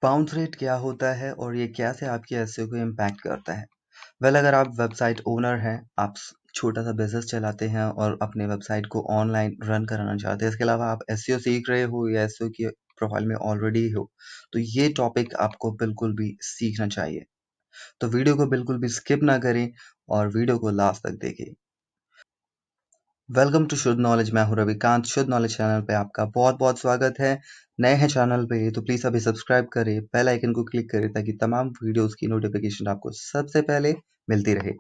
Bounce rate क्या होता है और ये कैसे आपकी एसईओ को इम्पैक्ट करता है? वेल अगर आप वेबसाइट ओनर हैं, आप छोटा सा बिजनेस चलाते हैं और अपने वेबसाइट को ऑनलाइन रन कराना चाहते हैं, इसके अलावा आप एसईओ सीख रहे हो या एसईओ की प्रोफाइल में ऑलरेडी हो, तो ये टॉपिक आपको बिल्कुल भी सीखना चाहिए। तो वीडियो को बिल्कुल भी स्किप ना करें और वीडियो को लास्ट तक देखें। वेलकम टू शुद्ध नॉलेज। मैं हूं रविकांत। शुद्ध नॉलेज चैनल पे आपका बहुत बहुत स्वागत है। नए हैं चैनल पे तो प्लीज़ अभी सब्सक्राइब करें, बेल आइकन को क्लिक करें ताकि तमाम वीडियोस की नोटिफिकेशन आपको सबसे पहले मिलती रहे।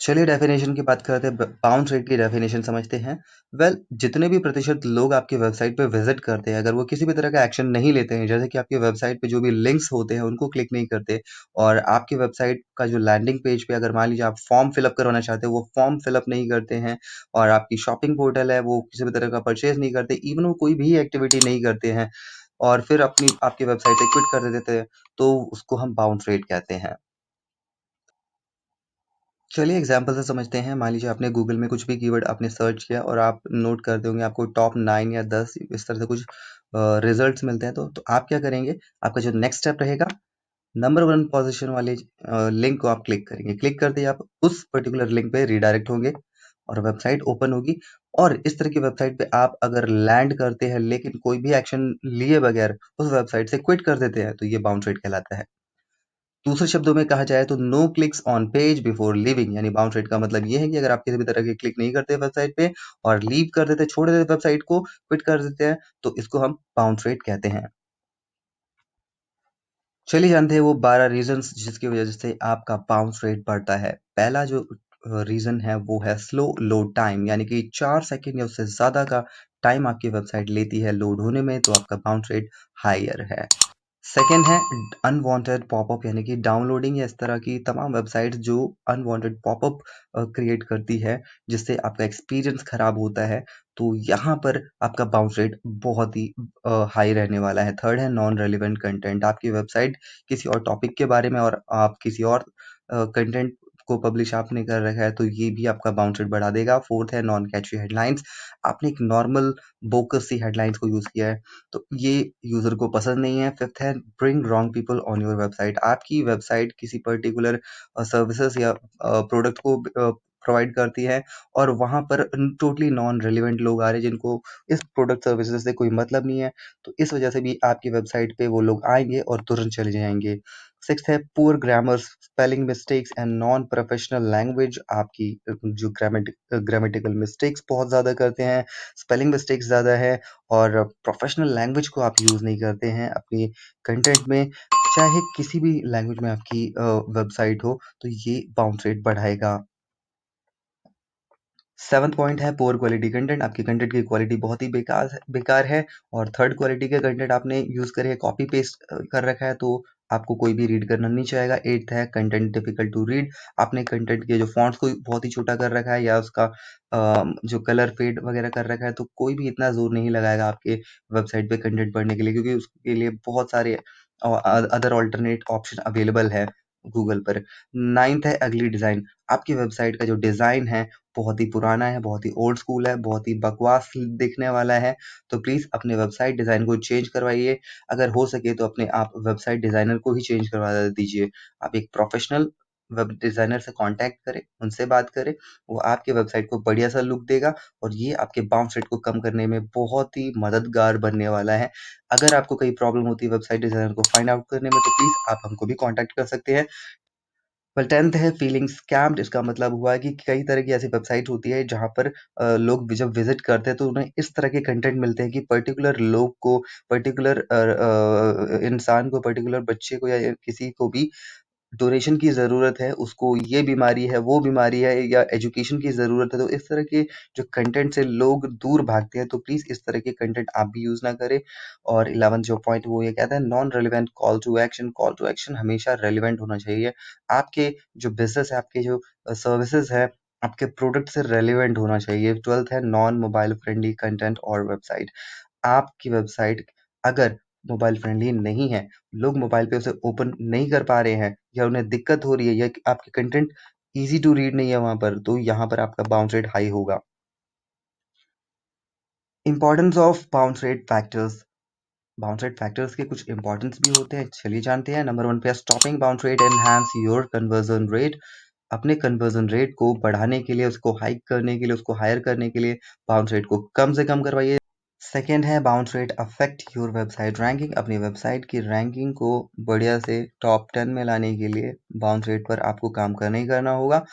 चलिए डेफिनेशन की बात करते हैं। बाउंस रेट की डेफिनेशन समझते हैं। वेल जितने भी प्रतिशत लोग आपकी वेबसाइट पे विजिट करते हैं, अगर वो किसी भी तरह का एक्शन नहीं लेते हैं, जैसे कि आपकी वेबसाइट पे जो भी लिंक्स होते हैं उनको क्लिक नहीं करते, और आपकी वेबसाइट का जो लैंडिंग पेज पे अगर मान लीजिए आप फॉर्म फिलअप करवाना चाहते हैं, वो फॉर्म फिलअप नहीं करते हैं, और आपकी शॉपिंग पोर्टल है वो किसी भी तरह का परचेज नहीं करते, इवन वो कोई भी एक्टिविटी नहीं करते हैं, और फिर अपनी आपकी वेबसाइट से क्विट कर देते हैं, तो उसको हम बाउंस रेट कहते हैं। चलिए एग्जाम्पल से समझते हैं। मान लीजिए आपने गूगल में कुछ भी कीवर्ड आपने सर्च किया और आप नोट करते होंगे आपको टॉप 9 या 10 इस तरह से कुछ रिजल्ट्स मिलते हैं, तो आप क्या करेंगे? आपका जो नेक्स्ट स्टेप रहेगा, नंबर 1 पोजीशन वाले लिंक को आप क्लिक करेंगे। क्लिक करते ही आप उस पर्टिकुलर लिंक पे रिडायरेक्ट होंगे और वेबसाइट ओपन होगी, और इस तरह की वेबसाइट पे आप अगर लैंड करते हैं लेकिन कोई भी एक्शन लिए बगैर उस वेबसाइट से क्विट कर देते हैं, तो ये बाउंस रेट कहलाता है। दूसरे शब्दों में कहा जाए तो no clicks on page before leaving, यानी बाउंस रेट का मतलब ये है कि अगर आप किसी भी तरह के क्लिक नहीं करते वेबसाइट पे और लीव कर देते, छोड़ देते वेबसाइट को, क्विट कर देते हैं, तो इसको हम बाउंस रेट कहते हैं। चलिए जानते हैं वो 12 रीजंस जिसकी वजह से आपका बाउंस रेट बढ़ता है। पहला जो रीजन है वो है स्लो लोड टाइम, यानी कि 4 सेकंड या उससे ज्यादा का टाइम आपकी वेबसाइट लेती है लोड होने में, तो आपका बाउंस रेट हायर है। सेकेंड है अनवांटेड पॉपअप, यानी कि डाउनलोडिंग या इस तरह की तमाम वेबसाइट्स जो अनवांटेड पॉपअप क्रिएट करती है, जिससे आपका एक्सपीरियंस खराब होता है, तो यहाँ पर आपका बाउंस रेट बहुत ही हाई रहने वाला है। थर्ड है नॉन रेलिवेंट कंटेंट, आपकी वेबसाइट किसी और टॉपिक के बारे में और आप किसी और कंटेंट को पब्लिश आपने कर रखा है, तो ये भी आपका बाउंस रेट बढ़ा देगा। फोर्थ है नॉन कैची हेडलाइंस, आपने एक नॉर्मल बोकस सी हेडलाइंस को यूज किया है, तो ये यूजर को पसंद नहीं है। फिफ्थ है bring wrong people on your website, आपकी वेबसाइट किसी पर्टिकुलर सर्विसेज या प्रोडक्ट को प्रोवाइड करती है और वहां पर टोटली नॉन रेलिवेंट लोग आ रहे हैं जिनको इस प्रोडक्ट सर्विसेज से कोई मतलब नहीं है, तो इस वजह से भी आपकी वेबसाइट पे वो लोग आएंगे और तुरंत चले जाएंगे। सिक्स्थ है poor grammar, spelling mistakes and non professional language, आपकी जो ग्रामेटिकल मिस्टेक्स बहुत ज़्यादा करते हैं, स्पेलिंग मिस्टेक्स ज़्यादा है, और प्रोफेशनल लैंग्वेज को आप यूज़ नहीं करते हैं अपनी कंटेंट में, चाहे किसी भी लैंग्वेज में आपकी वेबसाइट हो, तो ये बाउंस रेट बढ़ाएगा। सेवंथ पॉइंट है पुअर क्वालिटी कंटेंट, आपकी कंटेंट की क्वालिटी बहुत ही बेकार है, और थर्ड क्वालिटी के कंटेंट आपने यूज करे कॉपी पेस्ट कर रखा है, तो आपको कोई भी रीड करना नहीं चाहेगा। एट्थ है कंटेंट डिफिकल्ट टू रीड, आपने कंटेंट के जो फॉन्ट्स को बहुत ही छोटा कर रखा है या उसका जो कलर फेड वगैरह कर रखा है, तो कोई भी इतना जोर नहीं लगाएगा आपके वेबसाइट पे कंटेंट पढ़ने के लिए, क्योंकि उसके लिए बहुत सारे अदर ऑल्टरनेट ऑप्शन अवेलेबल है गूगल पर। नाइन्थ है अगली डिजाइन, आपकी वेबसाइट का जो डिजाइन है बहुत ही पुराना है, बहुत ही ओल्ड स्कूल है, बहुत ही बकवास दिखने वाला है, तो प्लीज अपने वेबसाइट डिजाइन को चेंज करवाइए। अगर हो सके तो अपने आप वेबसाइट डिजाइनर को ही चेंज करवा दीजिए। आप एक प्रोफेशनल वेब डिजाइनर से कांटेक्ट करें, उनसे बात करें, वो आपके वेबसाइट को बढ़िया सा लुक देगा, और ये आपके बाउंस रेट को कम करने में बहुत ही मददगार बनने वाला है। अगर आपको कोई प्रॉब्लम होती है वेबसाइट डिजाइनर को फाइंड आउट करने में, तो प्लीज आप हमको भी कांटेक्ट कर सकते हैं। वेल 10th है फीलिंग स्कैम्ड, इसका मतलब हुआ है कि कई तरह की ऐसी वेबसाइट होती है जहाँ पर लोग जब विजिट करते हैं तो उन्हें इस तरह के कंटेंट मिलते हैं कि पर्टिकुलर लोग को, पर्टिकुलर इंसान को, पर्टिकुलर बच्चे को या किसी को भी डोनेशन की ज़रूरत है, उसको ये बीमारी है, वो बीमारी है, या एजुकेशन की ज़रूरत है, तो इस तरह के जो कंटेंट से लोग दूर भागते हैं, तो प्लीज़ इस तरह के कंटेंट आप भी यूज़ ना करें। और 11th जो पॉइंट वो ये कहता है non relevant call to action, call to action हमेशा रेलेवेंट होना चाहिए। आपके जो बिज़नेस है, आपके जो सर्विसेज़ है, आपके प्रोडक्ट से रेलेवेंट होना चाहिए। 12th है नॉन मोबाइल फ्रेंडली कंटेंट और वेबसाइट, आपकी वेबसाइट अगर मोबाइल फ्रेंडली नहीं है, लोग मोबाइल पे उसे ओपन नहीं कर पा रहे हैं, या उन्हें दिक्कत हो रही है, या आपकी कंटेंट ईजी टू रीड नहीं है वहां पर, तो यहाँ पर आपका बाउंस रेट हाई होगा। Importance of bounce rate factors, bounce rate factors के कुछ इंपॉर्टेंस भी होते हैं, चलिए जानते हैं। नंबर 1 पे stopping bounce rate enhance your conversion rate. अपने कन्वर्जन रेट को बढ़ाने के लिए, उसको हाइक करने के लिए, उसको हायर करने के लिए बाउंस रेट को कम से कम करवाइए। सेकेंड है bounce rate affect your website ranking. अपनी वेबसाइट की रैंकिंग को बढ़िया से टॉप 10 में लाने के लिए बाउंस रेट पर आपको काम करना ही करना होगा।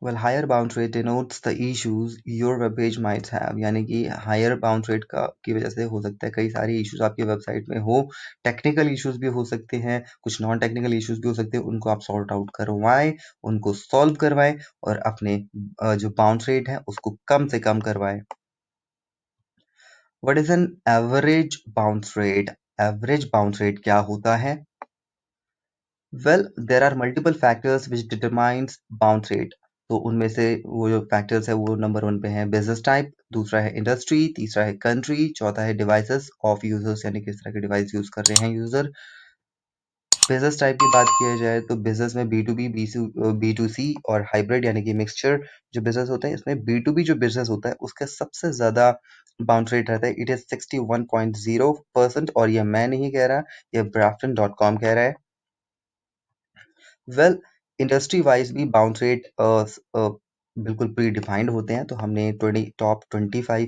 Well higher bounce rate denotes the issues your web page might have, यानी कि हायर बाउंस रेट का की वजह से हो सकता है कई सारे इश्यूज आपकी वेबसाइट में हो। टेक्निकल इश्यूज भी हो सकते हैं, कुछ नॉन टेक्निकल इश्यूज भी हो सकते हैं, उनको आप सॉर्ट आउट करवाएं, उनको सॉल्व करवाएं और अपने जो बाउंस रेट है उसको कम से कम करवाएं। What is an average bounce rate? Average bounce rate क्या होता है? Well there are multiple factors which determines bounce rate. तो उनमें से वो जो फैक्टर्स है वो नंबर 1 पे है बिजनेस टाइप, दूसरा है इंडस्ट्री, तीसरा है कंट्री, चौथा है डिवाइसेस ऑफ यूजर्स, यानी किस तरह के डिवाइस यूज कर रहे हैं यूजर। बिजनेस टाइप की बात किया जाए तो बिजनेस में B2B, B2C और हाइब्रिड यानी कि मिक्सचर जो बिजनेस होते हैं, इसमें B2B जो बिजनेस होता है उसका सबसे ज्यादा बाउंस रेट रहता है। It is 61.0%। और ये मैं नहीं कह रहा, ये Brafton.com कह रहा है। वेल इंडस्ट्री वाइज भी बाउंस रेट बिल्कुल प्री डिफाइंड होते हैं, तो हमने top 25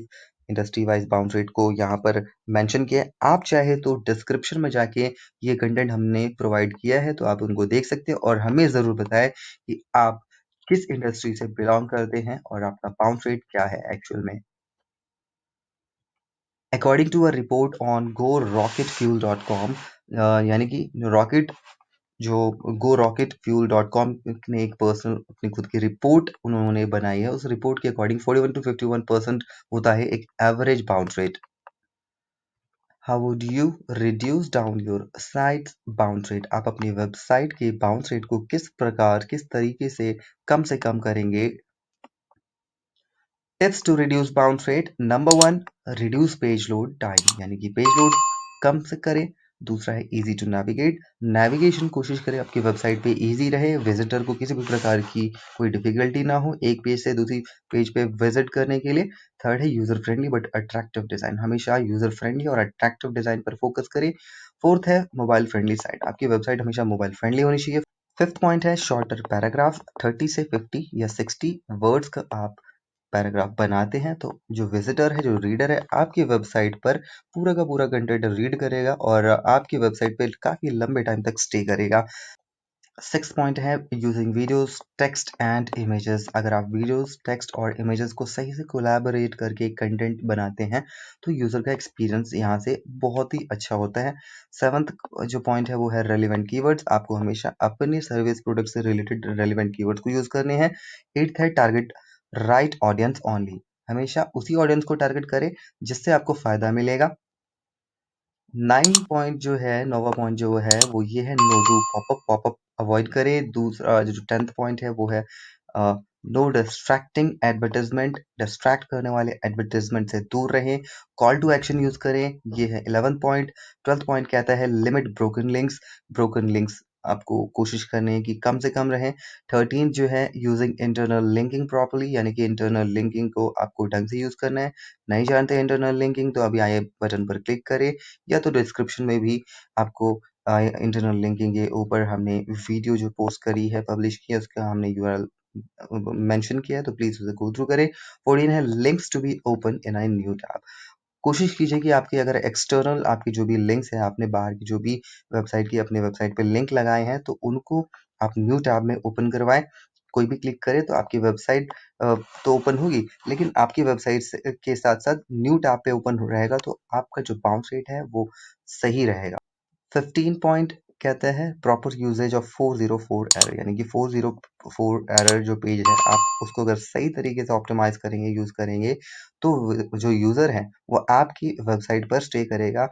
industry wise bounce rate को यहाँ पर मेंशन किया है। आप चाहे तो डिस्क्रिप्शन में जाके ये कंटेंट हमने प्रोवाइड किया है, तो आप उनको देख सकते हैं और हमें ज़रूर बताएं कि आप किस इंडस्ट्री से बिलोंग करते हैं और आपका बाउंस रेट क्या है एक्चुअल में। According to a report on GoRocketFuel.com, यानी कि रॉकेट जो GoRocketFuel.com ने एक पर्सनल अपनी खुद की रिपोर्ट उन्होंने बनाई है, उस रिपोर्ट के अकॉर्डिंग 41 to 51% होता है एक average bounce rate. How would you reduce down your site bounce rate? आप अपनी वेबसाइट के बाउंस रेट को किस प्रकार, किस तरीके से कम करेंगे? Tips to reduce bounce rate. Number 1, reduce page load time, यानी कि पेज लोड कम से करें। दूसरा है इजी टू नेविगेट, नेविगेशन कोशिश करें आपकी वेबसाइट पे इजी रहे, विजिटर को किसी भी प्रकार की कोई डिफिकल्टी ना हो एक पेज से दूसरी पेज पे विजिट करने के लिए। थर्ड है user friendly but attractive design, हमेशा यूजर फ्रेंडली और अट्रैक्टिव डिजाइन पर फोकस करें। फोर्थ है मोबाइल फ्रेंडली साइट, आपकी वेबसाइट हमेशा मोबाइल फ्रेंडली होनी चाहिए। फिफ्थ पॉइंट है शॉर्टर पैराग्राफ, 30 से 50 या 60 वर्ड्स का आप पैराग्राफ बनाते हैं तो जो विजिटर है, जो रीडर है, आपकी वेबसाइट पर पूरा का पूरा कंटेंट रीड करेगा और आपकी वेबसाइट पे काफी लंबे टाइम तक स्टे करेगा। सिक्स पॉइंट है using videos, text and images. अगर आप वीडियोस, टेक्स्ट और इमेजेस को सही से कोलैबोरेट करके कंटेंट बनाते हैं तो यूजर का एक्सपीरियंस यहाँ से बहुत ही अच्छा होता है। सेवंथ जो पॉइंट है वो है रेलिवेंट कीवर्ड्स, आपको हमेशा अपनी सर्विस प्रोडक्ट से रिलेटेड रेलिवेंट कीवर्ड्स को यूज करने हैं। एट्थ है टारगेट राइट ऑडियंस ओनली, हमेशा उसी ऑडियंस को टारगेट करें जिससे आपको फायदा मिलेगा। 9वां पॉइंट जो है वो ये है no do popup, popup avoid करें। दूसरा जो 10th पॉइंट है वो है नो डिस्ट्रैक्टिंग एडवर्टाइजमेंट, डिस्ट्रैक्ट करने वाले एडवर्टाइजमेंट से दूर रहें। कॉल टू एक्शन यूज करें, ये है 11th पॉइंट। 12th पॉइंट कहता है limit broken links, broken links आपको कोशिश करने की कम से कम रहें। 13 जो है यूजिंग इंटरनल लिंकिंग प्रॉपर्ली, यानी कि इंटरनल लिंकिंग को आपको ढंग से यूज करना है। नहीं जानते इंटरनल लिंकिंग तो अभी आए बटन पर क्लिक करें या तो डिस्क्रिप्शन में भी आपको इंटरनल लिंकिंग के ऊपर हमने वीडियो जो पोस्ट करी है, पब्लिश किया, उसका हमने यूआरएल मेंशन किया है, तो प्लीज उसे गो थ्रू करें। 14 है links to be open in a new tab, कोशिश कीजिए कि आपके अगर एक्सटर्नल आपकी जो भी लिंक्स हैं, आपने बाहर की जो भी वेबसाइट की अपने वेबसाइट पे लिंक लगाए हैं तो उनको आप न्यू टैब में ओपन करवाएं। कोई भी क्लिक करे तो आपकी वेबसाइट तो ओपन होगी, लेकिन आपकी वेबसाइट के साथ साथ न्यू टैब पे ओपन रहेगा तो आपका जो बाउंस रेट है वो सही रहेगा। 15 पॉइंट कहता है प्रॉपर यूजेज ऑफ 404 एरर, यानी कि 404 एरर जो पेज है आप उसको अगर सही तरीके से ऑप्टिमाइज करेंगे, यूज करेंगे तो जो यूजर है वो आपकी वेबसाइट पर स्टे करेगा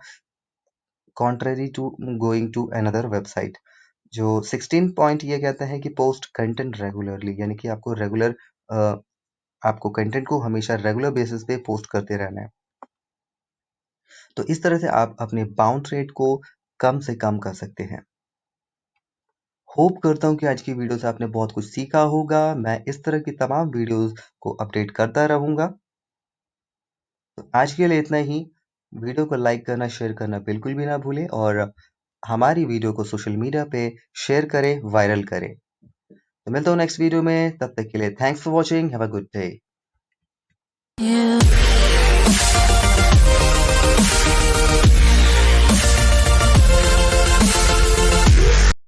contrary to going to another website. जो 16 पॉइंट ये कहता है कि पोस्ट कंटेंट रेगुलरली, यानी कि आपको रेगुलर आपको कंटेंट को हमेशा रेगुलर बेसिस पे पोस्ट करते रहना है। तो इस तरह से आप अपने बाउंस रेट को कम से कम कर सकते हैं। होप करता हूँ कि आज की वीडियो से आपने बहुत कुछ सीखा होगा। मैं इस तरह की तमाम वीडियोस को अपडेट करता रहूंगा। तो आज के लिए इतना ही। वीडियो को लाइक करना, शेयर करना बिल्कुल भी ना भूलें और हमारी वीडियो को सोशल मीडिया पे शेयर करें, वायरल करें। तो मिलता हूँ नेक्स्ट वीडियो में, तब तक के लिए thanks for watching, have a good day.